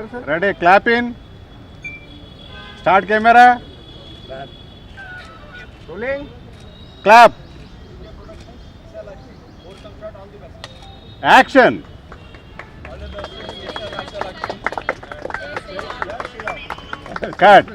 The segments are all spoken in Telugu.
Ready, clap in. Start camera. Rolling. Clap. Action. Cut.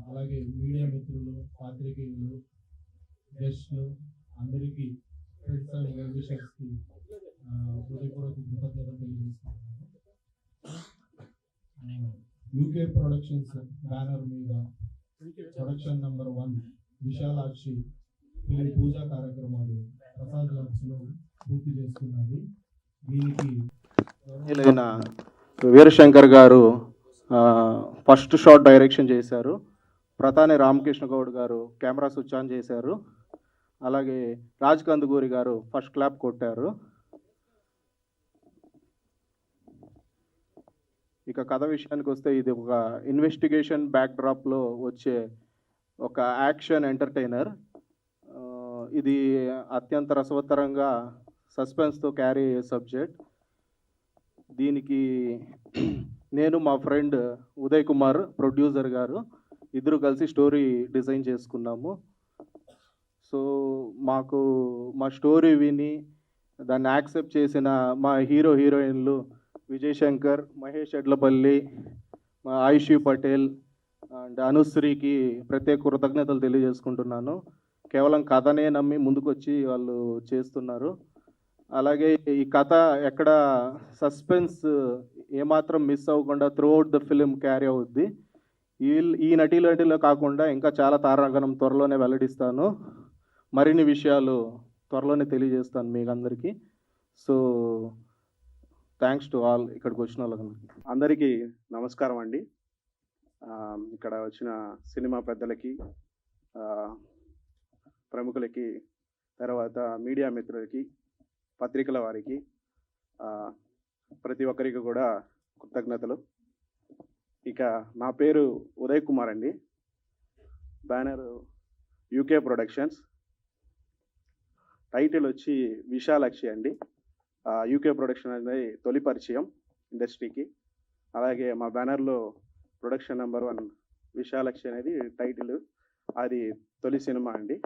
అలాగే మీడియా మిత్రులు, పాత్రికేయులు, గెస్టులు అందరికీ ఫ్రెండ్స్ అండ్ వెల్విషర్స్కి హృదయపూర్వక కృతజ్ఞతలు తెలియజేస్తున్నాను. యూకే ప్రొడక్షన్స్ బ్యానర్ మీద ప్రొడక్షన్ నెంబర్ 1 విశాలాక్షి ఫిలిం పూజా కార్యక్రమాలు ప్రసాద్ లంచ్లో పూర్తి చేస్తున్నది. దీనికి వీరశంకర్ గారు ఫస్ట్ షాట్ డైరెక్షన్ చేశారు. ప్రతాని రామకృష్ణ గౌడ్ గారు కెమెరా స్విచ్ ఆన్ చేశారు. అలాగే రాజ్ కందుకూరి గారు ఫస్ట్ క్లాప్ కొట్టారు. ఇక కథ విషయానికి వస్తే ఇది ఒక ఇన్వెస్టిగేషన్ బ్యాక్డ్రాప్లో వచ్చే ఒక యాక్షన్ ఎంటర్టైనర్. ఇది అత్యంత రసవత్తరంగా సస్పెన్స్తో క్యారీ అయ్యే సబ్జెక్ట్. దీనికి నేను మా ఫ్రెండ్ ఉదయ్ కుమార్ ప్రొడ్యూసర్ గారు ఇద్దరు కలిసి స్టోరీ డిజైన్ చేసుకున్నాము. సో మాకు మా స్టోరీ విని దాన్ని యాక్సెప్ట్ చేసిన మా హీరో హీరోయిన్లు విజయ్ శంకర్, మహేష్ ఎడ్లపల్లి, మా ఆయుషి పటేల్ అండ్ అనుశ్రీకి ప్రత్యేక కృతజ్ఞతలు తెలియజేసుకుంటున్నాను. కేవలం కథనే నమ్మి ముందుకొచ్చి వాళ్ళు చేస్తున్నారు. అలాగే ఈ కథ ఎక్కడ సస్పెన్స్ ఏమాత్రం మిస్ అవ్వకుండా త్రూఅవుట్ ద ఫిలిం క్యారీ అవుద్ది. ఈ నటీలో కాకుండా ఇంకా చాలా తారాగణం త్వరలోనే వెల్లడిస్తాను. మరిన్ని విషయాలు త్వరలోనే తెలియజేస్తాను మీకు అందరికీ. సో థ్యాంక్స్ టు ఆల్ ఇక్కడికి వచ్చిన వాళ్ళందరికీ. అందరికీ నమస్కారం అండి. ఇక్కడ వచ్చిన సినిమా పెద్దలకి, ప్రముఖులకి, తర్వాత మీడియా మిత్రులకి, పత్రికల వారికి, ప్రతి ఒక్కరికి కూడా కృతజ్ఞతలు. ఇక నా పేరు ఉదయ్ కుమార్ అండి. Banner UK productions. టైటిల్ వచ్చి విశాలాక్షి అండి. యూకే ప్రొడక్షన్ అనేది తొలి పరిచయం ఇండస్ట్రీకి. అలాగే మా బ్యానర్లో ప్రొడక్షన్ నెంబర్ 1 విశాలాక్షి అనేది టైటిల్. అది తొలి సినిమా అండి.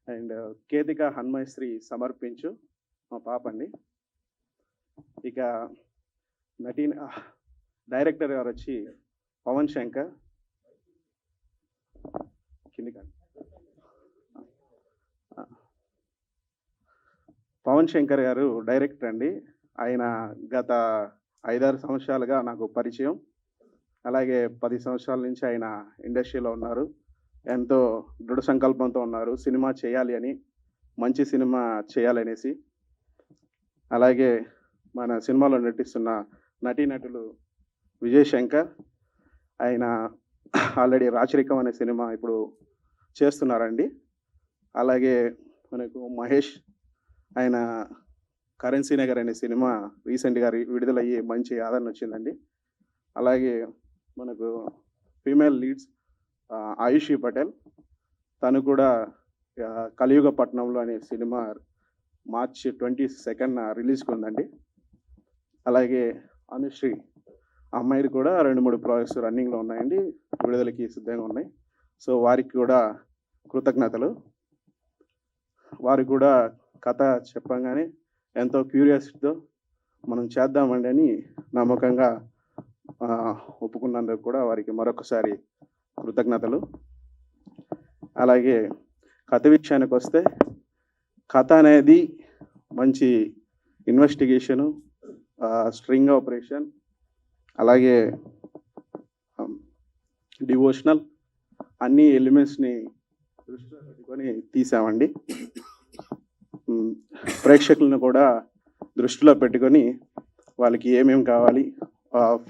అండ్ కేతిక హన్మశ్రీ సమర్పించు మా పాప అండి. ఇక డైరెక్టర్ గారు వచ్చి పవన్ శంకర్. పవన్ శంకర్ గారు డైరెక్టర్ అండి. ఆయన గత 5-6 సంవత్సరాలుగా నాకు పరిచయం. అలాగే 10 సంవత్సరాల నుంచి ఆయన ఇండస్ట్రీలో ఉన్నారు. ఎంతో దృఢ సంకల్పంతో ఉన్నారు సినిమా చేయాలి అని, మంచి సినిమా చేయాలనేసి. అలాగే మన సినిమాలో నటిస్తున్న నటీనటులు విజయ్ శంకర్, ఆయన ఆల్రెడీ రాచరికం అనే సినిమా ఇప్పుడు చేస్తున్నారండి. అలాగే మనకు మహేష్, ఆయన కరెన్సీ నగర్ అనే సినిమా రీసెంట్గా విడుదలయ్యి మంచి ఆదరణ వచ్చిందండి. అలాగే మనకు ఫీమేల్ లీడ్స్ ఆయుషి పటేల్, తను కూడా కలియుగ పట్నంలో అనే సినిమా మార్చ్ 22న రిలీజ్కి ఉందండి. అలాగే అనుశ్రీ, అమ్మాయిది కూడా 2-3 ప్రాజెక్ట్స్ రన్నింగ్లో ఉన్నాయండి, విడుదలకి సిద్ధంగా ఉన్నాయి. సో వారికి కూడా కృతజ్ఞతలు. వారికి కూడా కథ చెప్పంగానే ఎంతో క్యూరియాసిటీతో మనం చేద్దామండి అని నమ్మకంగా ఒప్పుకున్నందుకు కూడా వారికి మరొకసారి కృతజ్ఞతలు. అలాగే కథ విషయానికి వస్తే, కథ అనేది మంచి ఇన్వెస్టిగేషను, స్ట్రింగ్ ఆపరేషన్, అలాగే డివోషనల్ అన్ని ఎలిమెంట్స్ని దృష్టిలో పెట్టుకొని తీసామండి. ప్రేక్షకులను కూడా దృష్టిలో పెట్టుకొని వాళ్ళకి ఏమేమి కావాలి,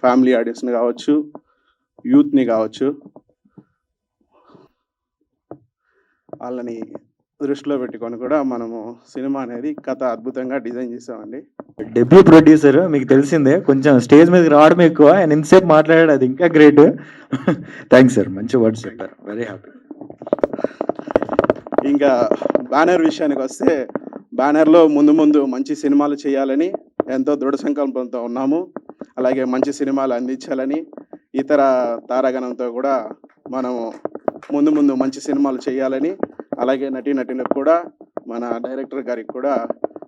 ఫ్యామిలీ ఆడియన్స్ని కావచ్చు, యూత్ని కావచ్చు, వాళ్ళని దృష్టిలో పెట్టుకొని కూడా మనము సినిమా అనేది కథ అద్భుతంగా డిజైన్ చేసామండి. డెబ్యూ ప్రొడ్యూసర్ మీకు తెలిసిందే, కొంచెం స్టేజ్ మీదకి రావడం ఎక్కువ, ఆయన ఇంతసేపు మాట్లాడాడు, అది ఇంకా గ్రేట్. థ్యాంక్స్ సార్, మంచి వర్డ్స్ చెప్పారు, వెరీ హ్యాపీ. ఇంకా బ్యానర్ విషయానికి వస్తే, బ్యానర్లో ముందు మంచి సినిమాలు చేయాలని ఎంతో దృఢ సంకల్పంతో ఉన్నాము. అలాగే మంచి సినిమాలు అందించాలని ఇతర తారాగణంతో కూడా మనము ముందు మంచి సినిమాలు చేయాలని, అలాగే నటీనటులకు కూడా మన డైరెక్టర్ గారికి కూడా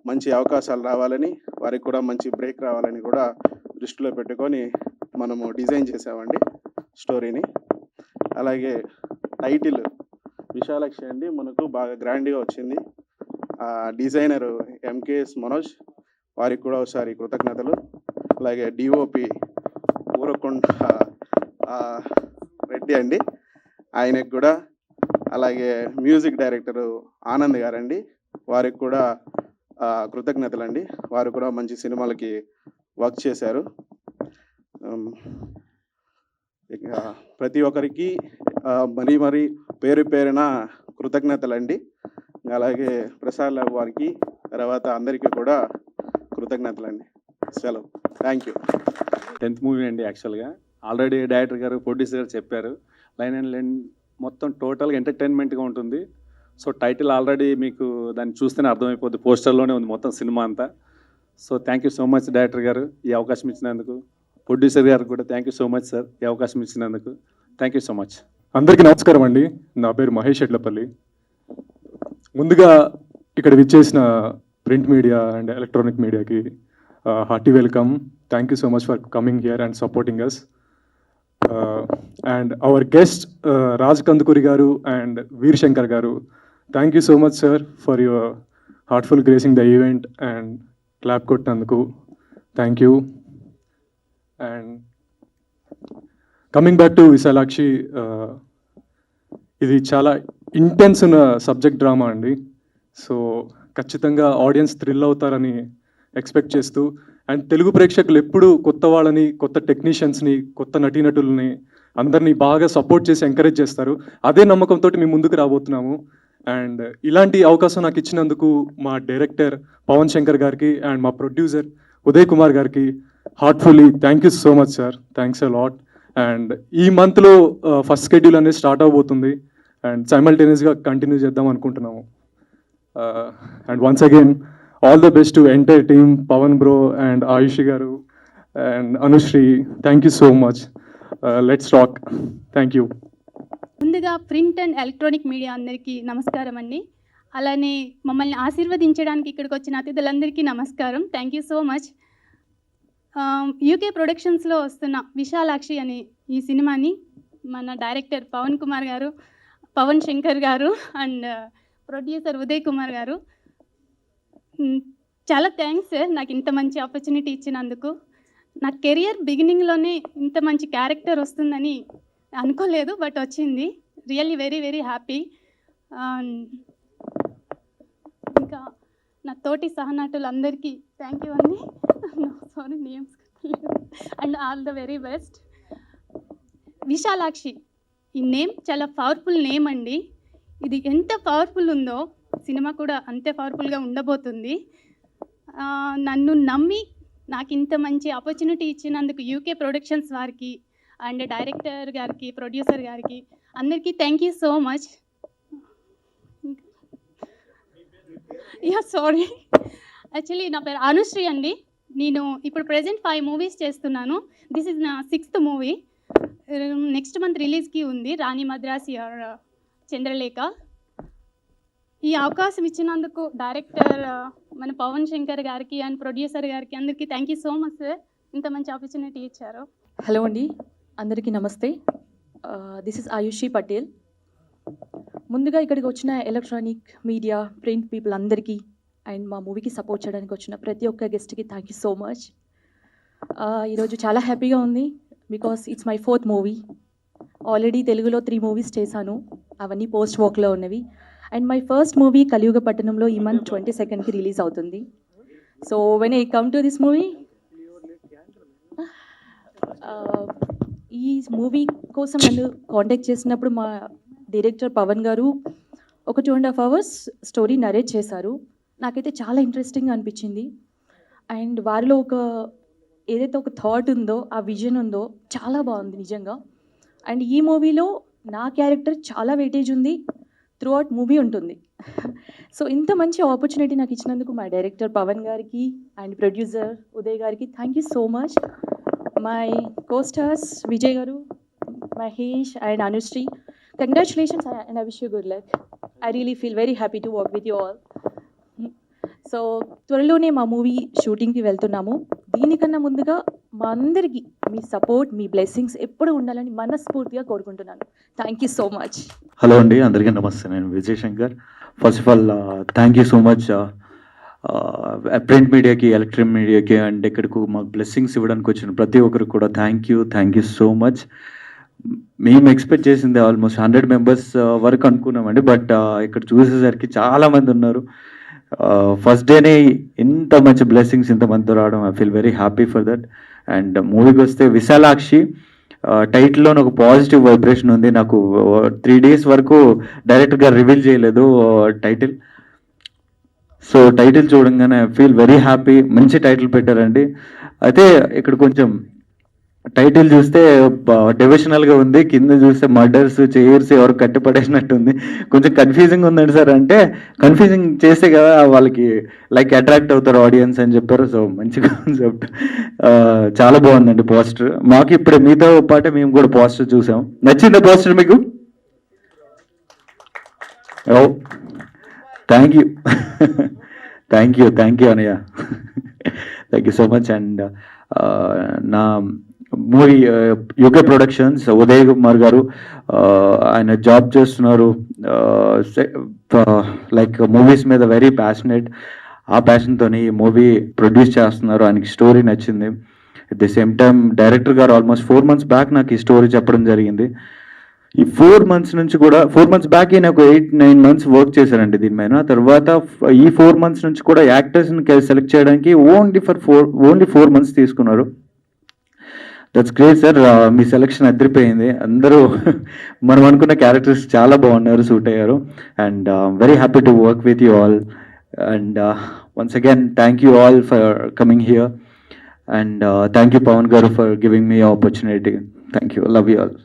మంచి అవకాశాలు రావాలని, వారికి కూడా మంచి బ్రేక్ రావాలని కూడా దృష్టిలో పెట్టుకొని మనము డిజైన్ చేసామండి స్టోరీని. అలాగే టైటిల్ విశాలాక్షి అండి మనకు బాగా గ్రాండ్గా వచ్చింది. డిజైనరు ఎంకేఎస్ మనోజ్, వారికి కూడా ఒకసారి కృతజ్ఞతలు. అలాగే డిఓపి ఊరకొండ రెడ్డి అండి, ఆయనకు కూడా. అలాగే మ్యూజిక్ డైరెక్టరు ఆనంద్ గారండి, వారికి కూడా కృతజ్ఞతలు అండి. వారు కూడా మంచి సినిమాలకి వర్క్ చేశారు. ఇక ప్రతి ఒక్కరికి మరీ పేరున కృతజ్ఞతలు అండి. అలాగే ప్రసాద్ లాబ్ వారికి, తర్వాత అందరికీ కూడా కృతజ్ఞతలు అండి. సెలవు. Thank you. 10th మూవీ అండి. యాక్చువల్గా ఆల్రెడీ డైరెక్టర్ గారు, ప్రొడ్యూసర్ గారు చెప్పారు, లైన్ అండ్ లైన్ మొత్తం టోటల్గా ఎంటర్టైన్మెంట్గా ఉంటుంది. సో టైటిల్ ఆల్రెడీ మీకు దాన్ని చూస్తేనే అర్థమైపోద్ది, పోస్టర్లోనే ఉంది మొత్తం సినిమా అంతా. So thank you so much director గారు ఈ అవకాశం ఇచ్చినందుకు. ప్రొడ్యూసర్ గారు కూడా thank you so much sir ఈ అవకాశం ఇచ్చినందుకు. Thank you so much. అందరికీ నమస్కారం అండి. నా పేరు మహేష్ ఎడ్లపల్లి. ముందుగా ఇక్కడ విచ్చేసిన ప్రింట్ మీడియా అండ్ ఎలక్ట్రానిక్ మీడియాకి hearty welcome. Thank you so much for coming here and supporting us. And our guest Raj Kandukuri garu and Veer Shankar garu, thank you so much sir for your heartful gracing the event and clap కొట్టినందుకు thank you. And coming back to Vishalakshi, ఇది చాలా ఇంటెన్స్ ఉన్న సబ్జెక్ట్ డ్రామా అండి. సో ఖచ్చితంగా ఆడియన్స్ థ్రిల్ అవుతారని ఎక్స్పెక్ట్ చేస్తూ, అండ్ తెలుగు ప్రేక్షకులు ఎప్పుడూ కొత్త వాళ్ళని, కొత్త టెక్నీషియన్స్ని, కొత్త నటీనటుల్ని అందరినీ బాగా సపోర్ట్ చేసి ఎంకరేజ్ చేస్తారు. అదే నమ్మకంతో మేము ముందుకు రాబోతున్నాము. అండ్ ఇలాంటి అవకాశం నాకు ఇచ్చినందుకు మా డైరెక్టర్ పవన్ శంకర్ గారికి అండ్ మా ప్రొడ్యూసర్ ఉదయ్ కుమార్ గారికి heartfully thank you so much sir. Thanks a lot. And ఈ మంత్లో ఫస్ట్ షెడ్యూల్ అనేది స్టార్ట్ అవబోతుంది అండ్ సైమల్టేనియస్గా కంటిన్యూ చేద్దాం అనుకుంటున్నాము. And once again all the best to entire team, Pavan bro and Ayushi garu and Anushree, thank you so much. Let's rock. Thank you. ముందుగా ప్రింట్ అండ్ ఎలక్ట్రానిక్ మీడియా అందరికీ నమస్కారం అండి. అలానే మమ్మల్ని ఆశీర్వదించడానికి ఇక్కడికి వచ్చిన అతిథులందరికీ నమస్కారం. Thank you so much. UK ప్రొడక్షన్స్లో వస్తున్న విశాలాక్షి అనే ఈ సినిమాని మన డైరెక్టర్ పవన్ కుమార్ గారు, పవన్ శంకర్ గారు అండ్ ప్రొడ్యూసర్ ఉదయ్ కుమార్ గారు, చాలా థ్యాంక్స్ సార్ నాకు ఇంత మంచి ఆపర్చునిటీ ఇచ్చినందుకు. నా కెరియర్ బిగినింగ్లోనే ఇంత మంచి క్యారెక్టర్ వస్తుందని అనుకోలేదు, బట్ వచ్చింది. Really very happy. ఇంకా నా తోటి సహనటులందరికీ థ్యాంక్ యూ అండి. Sorry names and all the very best. Vishalakshi ఈ నేమ్ చాలా పవర్ఫుల్ నేమ్ అండి. ఇది ఎంత పవర్ఫుల్ ఉందో సినిమా కూడా అంతే పవర్ఫుల్గా ఉండబోతుంది. నన్ను నమ్మి నాకు ఇంత మంచి ఆపర్చునిటీ ఇచ్చినందుకు యూకే ప్రొడక్షన్స్ వారికి అండ్ డైరెక్టర్ గారికి, ప్రొడ్యూసర్ గారికి అందరికీ thank you so much. Sorry, actually నా పేరు అనుశ్రీ అండి. నేను ఇప్పుడు ప్రెజెంట్ 5 మూవీస్ చేస్తున్నాను. దిస్ ఇస్ నా 6th మూవీ. నెక్స్ట్ మంత్ రిలీజ్కి ఉంది, రాణి మద్రాసి ఆర్ చంద్రలేఖ. ఈ అవకాశం ఇచ్చినందుకు డైరెక్టర్ మన పవన్ శంకర్ గారికి అండ్ ప్రొడ్యూసర్ గారికి అందరికీ thank you so much sir, ఇంత మంచి ఆపర్చునిటీ ఇచ్చారు. హలో అండి, అందరికీ నమస్తే. This is Ayushi Patel. ముందుగా ఇక్కడికి వచ్చిన ఎలక్ట్రానిక్ మీడియా ప్రింట్ పీపుల్ అందరికీ అండ్ మా మూవీకి సపోర్ట్ చేయడానికి వచ్చిన ప్రతి ఒక్క గెస్ట్కి థ్యాంక్ యూ సో మచ్. ఈరోజు చాలా హ్యాపీగా ఉంది because it's my 4th movie. Already తెలుగులో 3 మూవీస్ చేశాను, అవన్నీ పోస్ట్ వర్క్లో ఉన్నవి. అండ్ మై ఫస్ట్ మూవీ కలియుగ పట్టణంలో ఈ మంత్ 22కి రిలీజ్ అవుతుంది. So when I come to this movie, ఈ మూవీ కోసం నన్ను కాంటాక్ట్ చేసినప్పుడు మా డైరెక్టర్ పవన్ గారు ఒక 2.5 hours స్టోరీ నరేట్ చేశారు. నాకైతే చాలా ఇంట్రెస్టింగ్గా అనిపించింది. అండ్ వారిలో ఏదైతే ఒక థాట్ ఉందో, ఆ విజన్ ఉందో చాలా బాగుంది నిజంగా. అండ్ ఈ మూవీలో నా క్యారెక్టర్ చాలా వెయిటేజ్ ఉంది, త్రూ అవుట్ మూవీ ఉంటుంది. సో ఇంత మంచి ఆపర్చునిటీ నాకు ఇచ్చినందుకు మా డైరెక్టర్ పవన్ గారికి అండ్ ప్రొడ్యూసర్ ఉదయ్ గారికి thank you so much. My co-stars Vijay garu, Mahesh and Anushree, congratulations and I wish you good luck. I really feel very happy to work with you all. So త్వరలోనే మా మూవీ షూటింగ్కి వెళ్తున్నాము. దీనికన్నా ముందుగా మా అందరికీ మీ సపోర్ట్, మీ బ్లెస్సింగ్స్ ఎప్పుడు ఉండాలని మనస్ఫూర్తిగా కోరుకుంటున్నాను. Thank you so much. Hello అండి, అందరికీ నమస్తే. నేను Vijay Shankar. First of all thank you so much print మీడియాకి, ఎలక్ట్రిక్ మీడియాకి అండ్ ఇక్కడికి మాకు బ్లెస్సింగ్స్ ఇవ్వడానికి వచ్చిన ప్రతి ఒక్కరికి కూడా థ్యాంక్ యూ సో మచ్. మేము ఎక్స్పెక్ట్ చేసింది ఆల్మోస్ట్ 100 members వరకు అనుకున్నామండి, బట్ ఇక్కడ చూసేసరికి చాలామంది ఉన్నారు. ఫస్ట్ డేనే ఇంత మంచి బ్లెస్సింగ్స్ ఇంతమందితో రావడం I feel very happy for that. And మూవీకి వస్తే విశాలాక్షి టైటిల్లో ఒక పాజిటివ్ వైబ్రేషన్ ఉంది. నాకు 3 days వరకు డైరెక్ట్గా రివీల్ చేయలేదు టైటిల్. సో టైటిల్ చూడంగానే ఐ ఫీల్ వెరీ హ్యాపీ. మంచి టైటిల్ పెట్టారండి. అయితే ఇక్కడ కొంచెం టైటిల్ చూస్తే డివిజనల్గా ఉంది, కింద చూస్తే మర్డర్స్, చైర్స్ ఎవరు కట్టిపడేసినట్టుంది. కొంచెం కన్ఫ్యూజింగ్ ఉందండి సార్. అంటే కన్ఫ్యూజింగ్ చేస్తే కదా వాళ్ళకి లైక్ అట్రాక్ట్ అవుతారు ఆడియన్స్ అని చెప్పారు. సో మంచి కాన్సెప్ట్, చాలా బాగుందండి పోస్టర్. మాకు ఇప్పుడు మీతో పాటే మేము కూడా పోస్టర్ చూసాం. నచ్చిందా పోస్టర్ మీకు? ఓ థ్యాంక్ యూ అన్నయ్య, thank you so much. And నా movie UK productions Uday Kumar garu, ఆయన జాబ్ చేస్తున్నారు, లైక్ మూవీస్ మీద వెరీ ప్యాషనెట్. ఆ ప్యాషన్తో ఈ మూవీ ప్రొడ్యూస్ చేస్తున్నారు. ఆయనకి స్టోరీ నచ్చింది. At the same time director garu almost 4 months back నాకు ఈ స్టోరీ చెప్పడం జరిగింది. ఈ 4 months నుంచి కూడా 4 months బ్యాక్ నాకు 8-9 months వర్క్ చేశారండి దీని మీద. తర్వాత ఈ 4 months నుంచి కూడా యాక్టర్స్ని సెలెక్ట్ చేయడానికి ఓన్లీ 4 months తీసుకున్నారు. That's great sir. మీ సెలెక్షన్ అదిరిపోయింది. అందరూ మనం అనుకున్న క్యారెక్టర్స్ చాలా బాగున్నారు, సూట్ అయ్యారు. And very happy to work with you all. And once again thank you all for coming here. And thank you Pavan garu for giving me opportunity. Thank you, love you all.